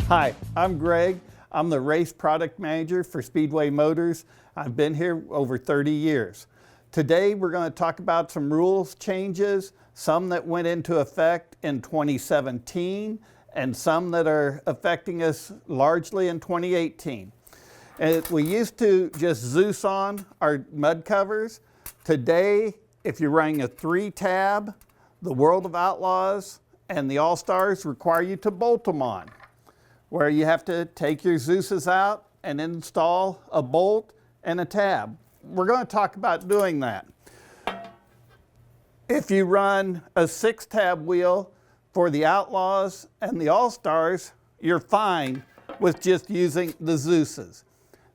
Hi, I'm Greg. I'm the race product manager for Speedway Motors. I've been here over 30 years. Today we're going to talk about some rules changes, some that went into effect in 2017 and some that are affecting us largely in 2018. We used to just Zeus on our mud covers. Today, if you're running a 3-tab, the World of Outlaws and the All-Stars require you to bolt them on, where you have to take your Zeus's out and install a bolt and a tab. We're going to talk about doing that. If you run a 6-tab wheel for the Outlaws and the All-Stars, you're fine with just using the Zeus's.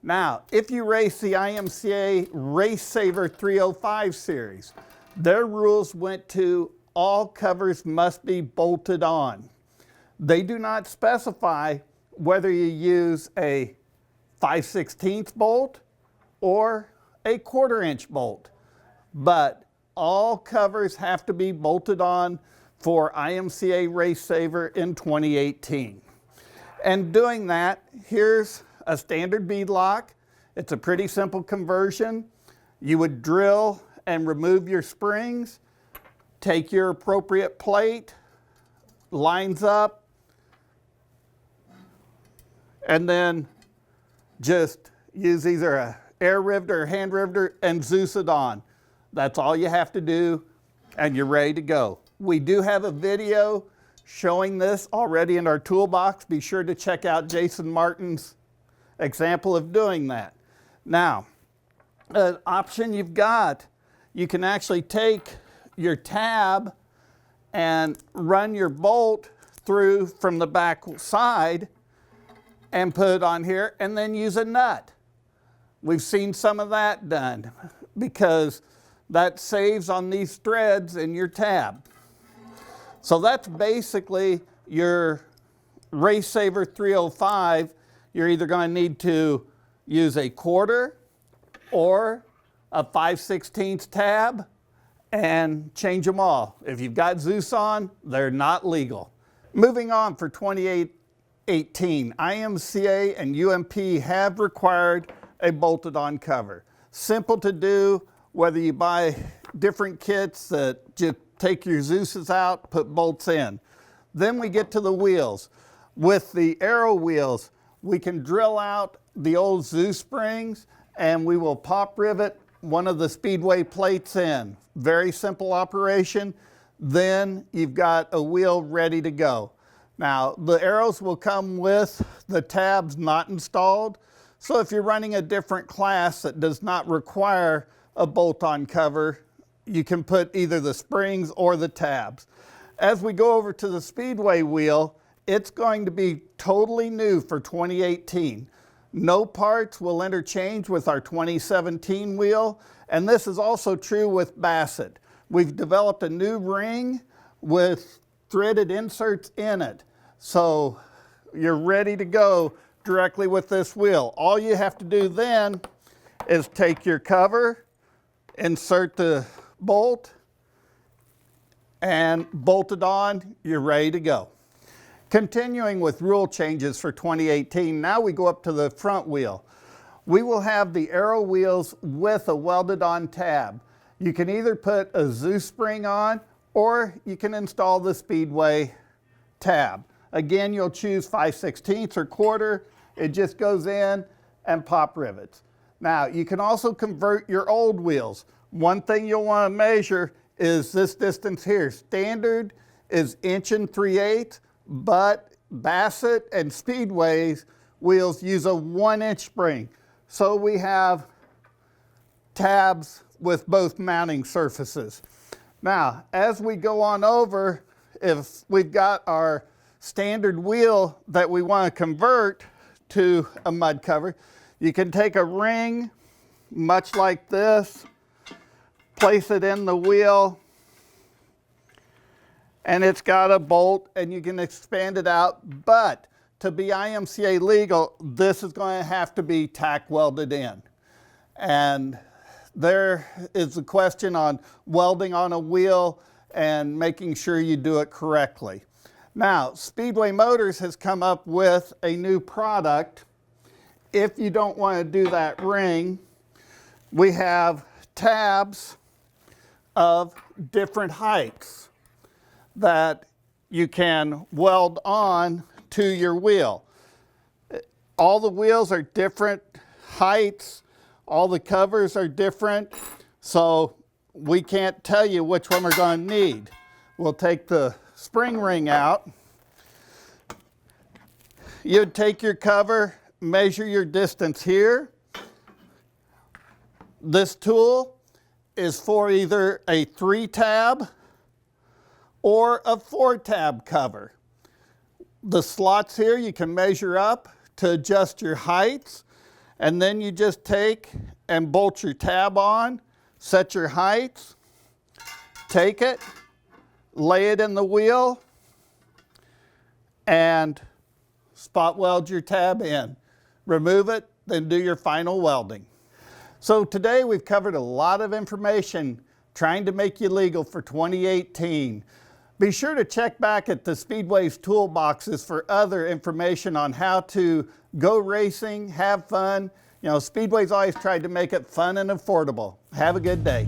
Now, if you race the IMC Race Saver 305 series, their rules went to all covers must be bolted on. They do not specify whether you use a 5/16 bolt or a 1/4-inch bolt, but all covers have to be bolted on for IMCA Race Saver in 2018. And doing that, here's a standard bead lock. It's a pretty simple conversion. You would drill and remove your springs, take your appropriate plate, lines up, and then just use either a air riveter or hand riveter and Zeus it on. That's all you have to do and you're ready to go. We do have a video showing this already in our toolbox. Be sure to check out Jason Martin's example of doing that. Now, an option you've got, you can actually take your tab and run your bolt through from the back side and put it on here and then use a nut. We've seen some of that done because that saves on these threads in your tab. So that's basically your Race Saver 305. You're either going to need to use a 1/4 or a 5/16 tab and change them all. If you've got Zeus on, they're not legal. Moving on for 2018, IMCA and UMP have required a bolted on cover. Simple to do, whether you buy different kits that just take your Zeus's out, put bolts in. Then we get to the wheels. With the Aero wheels, we can drill out the old Zeus springs and we will pop rivet one of the Speedway plates in. Very simple operation. Then you've got a wheel ready to go. Now, the Aeros will come with the tabs not installed. So if you're running a different class that does not require a bolt-on cover, you can put either the springs or the tabs. As we go over to the Speedway wheel, it's going to be totally new for 2018. No parts will interchange with our 2017 wheel, and this is also true with Bassett. We've developed a new ring with threaded inserts in it, so you're ready to go directly with this wheel. All you have to do then is take your cover, insert the bolt, and bolt it on. You're ready to go. Continuing with rule changes for 2018, now we go up to the front wheel. We will have the Aero wheels with a welded on tab. You can either put a Zeus spring on or you can install the Speedway tab. Again, you'll choose 5/16 or 1/4. It just goes in and pop rivets. Now, you can also convert your old wheels. One thing you'll want to measure is this distance here. Standard is 1 3/8, but Bassett and Speedway's wheels use a 1-inch spring. So we have tabs with both mounting surfaces. Now, as we go on over, if we've got our standard wheel that we want to convert to a mud cover, you can take a ring, much like this, place it in the wheel, and it's got a bolt and you can expand it out, but to be IMCA legal, this is going to have to be tack welded in. And there is a question on welding on a wheel and making sure you do it correctly. Now, Speedway Motors has come up with a new product. If you don't want to do that ring, we have tabs of different heights that you can weld on to your wheel. All the wheels are different heights, all the covers are different, so we can't tell you which one we're going to need. We'll take the spring ring out. You'd take your cover, measure your distance here. This tool is for either a 3-tab or a 4-tab cover. The slots here you can measure up to adjust your heights, and then you just take and bolt your tab on, set your heights, take it, lay it in the wheel, and spot weld your tab in. Remove it, then do your final welding. So today we've covered a lot of information trying to make you legal for 2018. Be sure to check back at the Speedway's toolboxes for other information on how to go racing, have fun. You know, Speedway's always tried to make it fun and affordable. Have a good day.